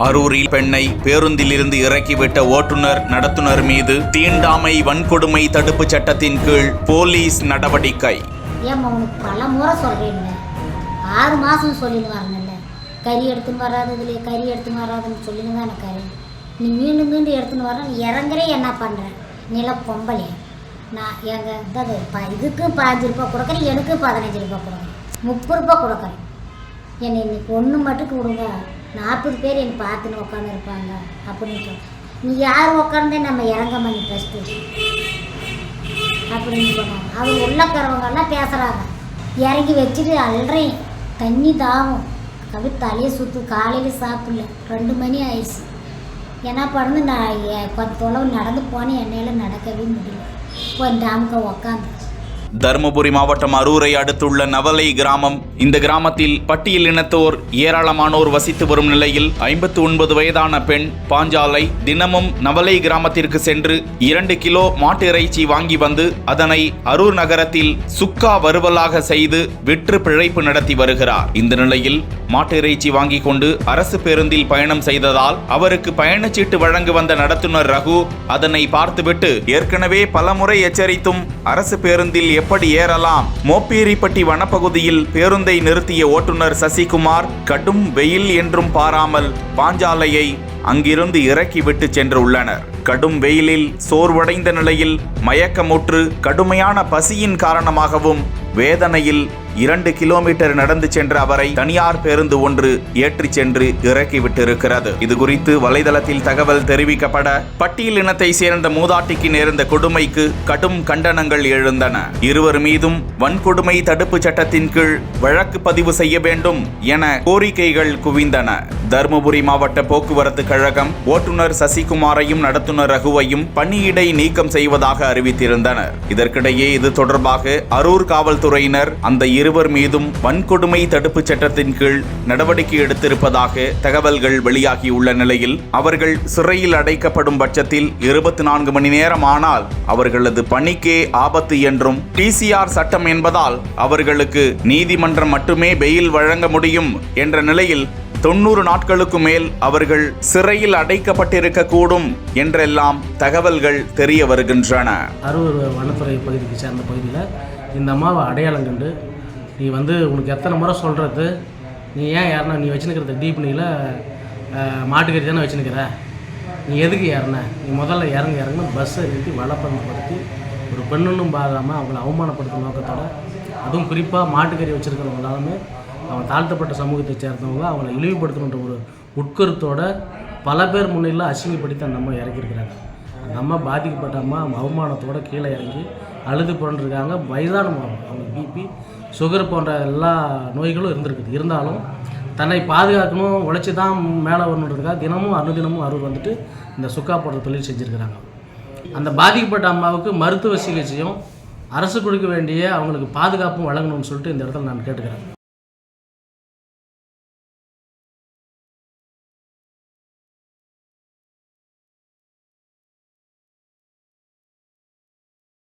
அரூரில் பெண்ணை பேருந்திலிருந்து இறக்கிவிட்ட ஓட்டுநர் நடத்துனர் மீது தீண்டாமை வன்கொடுமை தடுப்பு சட்டத்தின் கீழ் போலீஸ் நடவடிக்கை. ஏன் உனக்கு பல முறை சொல்கிறேன், 6 மாதம் சொல்லின்னு வரணும்ல, கறி எடுத்துன்னு வராது, இதில் கறி எடுத்துன்னு வராதுன்னு சொல்லின்னு தான் எனக்கு கறி. நீ மீண்டும் மீண்டும் எடுத்துன்னு வர, நீ இறங்குறே என்ன பண்ணுறேன்? நில பொம்பளை நான் எங்கள் இதுக்கு 5 ரூபா கொடுக்குறேன், எனக்கு 15 ரூபா கொடுக்குறேன், 30 ரூபா கொடுக்குறேன். என்னை இன்னைக்கு ஒன்று மட்டும் கொடுங்க, 40 பேர் என்னை பார்த்துன்னு உட்காந்து இருப்பாங்க அப்படின்னு. நீ யார் உட்காந்தே நம்ம இறங்க பண்ணி ஃபஸ்ட்டு அப்படின்னு சொன்னாங்க. அவங்க உள்ளக்கிறவங்கெல்லாம் பேசுகிறாங்க, இறங்கி வச்சுட்டு அல்றேன், தண்ணி தாவும், தலையை சுற்று, காலையில் சாப்பிடல, 2 மணி ஆயிடுச்சு. என்ன பண்ணு, நான் கொஞ்சம் தொலைவு நடந்து போனேன், என்னால் நடக்கவே முடியல, கொஞ்சம் டாமுக்க உக்காந்து. தருமபுரி மாவட்டம் அரூரை அடுத்துள்ள நவலை கிராமம். இந்த கிராமத்தில் பட்டியல் இனத்தோர் ஏராளமானோர் வசித்து வரும் நிலையில் 59 வயதான பெண் பாஞ்சாலை தினமும் நவலை கிராமத்திற்கு சென்று 2 கிலோ மாட்டு இறைச்சி வாங்கி வந்து அதனை அரூர் நகரத்தில் சுக்கா வறுவலாக செய்து விற்று பிழைப்பு நடத்தி வருகிறார். இந்த நிலையில் மாட்டு இறைச்சி வாங்கி கொண்டு அரசு பேருந்தில் பயணம் செய்ததால் அவருக்கு பயணச்சீட்டு வழங்க வந்த நடத்துனர் ரகு அதனை பார்த்துவிட்டு ஏற்கனவே பலமுறை எச்சரித்தும் அரசு பேருந்தில் எப்படி ஏறலாம், மோப்பேரிப்பட்டி வனப்பகுதியில் பேருந்தை நிறுத்திய ஓட்டுநர் சசிகுமார் கடும் வெயில் என்றும் பாராமல் பாஞ்சாலையை அங்கிருந்து இறக்கிவிட்டு சென்றுள்ளனர். கடும் வெயிலில் சோர்வடைந்த நிலையில் மயக்கமுற்று கடுமையான பசியின் காரணமாகவும் வேதனையில் 2 கிலோமீட்டர் நடந்து சென்ற அவரை தனியார் பேருந்து ஒன்று ஏற்றிச் சென்று இறக்கிவிட்டிருக்கிறது. இது குறித்து வலைதளத்தில் தகவல் தெரிவிக்கப்பட பட்டியல் இனத்தை சேர்ந்த மூதாட்டிக்கு நேர்ந்த கொடுமைக்கு கடும் கண்டனங்கள் எழுந்தன. இருவர் மீதும் வன்கொடுமை தடுப்பு சட்டத்தின் கீழ் வழக்கு பதிவு செய்ய வேண்டும் என கோரிக்கைகள் குவிந்தன. தருமபுரி மாவட்ட போக்குவரத்து கழகம் ஓட்டுநர் சசிகுமாரையும் நடத்துனர் ரகுவையும் பணியிடை நீக்கம் செய்வதாக அறிவித்திருந்தனர். இதற்கிடையே இது தொடர்பாக அரூர் காவல்துறையினர் அந்த இருவர் மீதும் வன்கொடுமை தடுப்பு சட்டத்தின் கீழ் நடவடிக்கை எடுத்திருப்பதாக தகவல்கள் வெளியாகியுள்ள நிலையில் அவர்கள் சிறையில் அடைக்கப்படும் பட்சத்தில் 24 மணி நேரம் ஆனால் அவர்களது பணிக்கே ஆபத்து என்றும் டிசிஆர் சட்டம் என்பதால் அவர்களுக்கு நீதிமன்றம் மட்டுமே பெயில் வழங்க முடியும் என்ற நிலையில் 90 நாட்களுக்கு மேல் அவர்கள் சிறையில் அடைக்கப்பட்டிருக்க கூடும் என்றெல்லாம் தகவல்கள் தெரிய வருகின்றன. அரூர் வனத்துறை பகுதிக்கு சேர்ந்த பகுதியில் இந்த அம்மாவை அடையாளம் கண்டு, நீ உனக்கு எத்தனை முறை சொல்கிறது, நீ ஏன் ஏறின, நீ வச்சுருக்கிறது டீப்னியில் மாட்டுக்கறி தானே வச்சுருக்கிற, நீ எதுக்கு ஏறின, நீ முதல்ல இறங்குன்னு பஸ்ஸை நிறுத்தி வளப்படுத்தி ஒரு பெண்ணுன்னும் பாராமல் அவங்கள அவமானப்படுத்தும் நோக்கத்தோட, அதுவும் குறிப்பாக மாட்டுக்கறி வச்சுருக்கிறவங்களாலுமே அவன் தாழ்த்தப்பட்ட சமூகத்தை சேர்ந்தவங்க அவங்கள இழிவுபடுத்தணுன்ற ஒரு உட்கருத்தோட பல பேர் முன்னிலையில் அசிங்கப்படுத்தி அந்த அம்மா இறக்கியிருக்கிறாங்க. அந்த அம்மா பாதிக்கப்பட்ட அம்மா அவமானத்தோடு கீழே இறங்கி அழுது புரண்டிருக்காங்க. வயதான அவங்க பிபி சுகர் போன்ற எல்லா நோய்களும் இருந்திருக்குது. இருந்தாலும் தன்னை பாதுகாக்கணும், உழைச்சி தான் மேலே வரணுன்றதுக்காக தினமும் அனுதினமும் அரூர் வந்துட்டு இந்த சுக்கா போடுற தொழில் செஞ்சுருக்கிறாங்க. அந்த பாதிக்கப்பட்ட அம்மாவுக்கு மருத்துவ சிகிச்சையும் அரசு கொடுக்க வேண்டிய அவங்களுக்கு பாதுகாப்பும் வழங்கணும்னு சொல்லிட்டு இந்த இடத்துல நான் கேட்டுக்கிறேன்.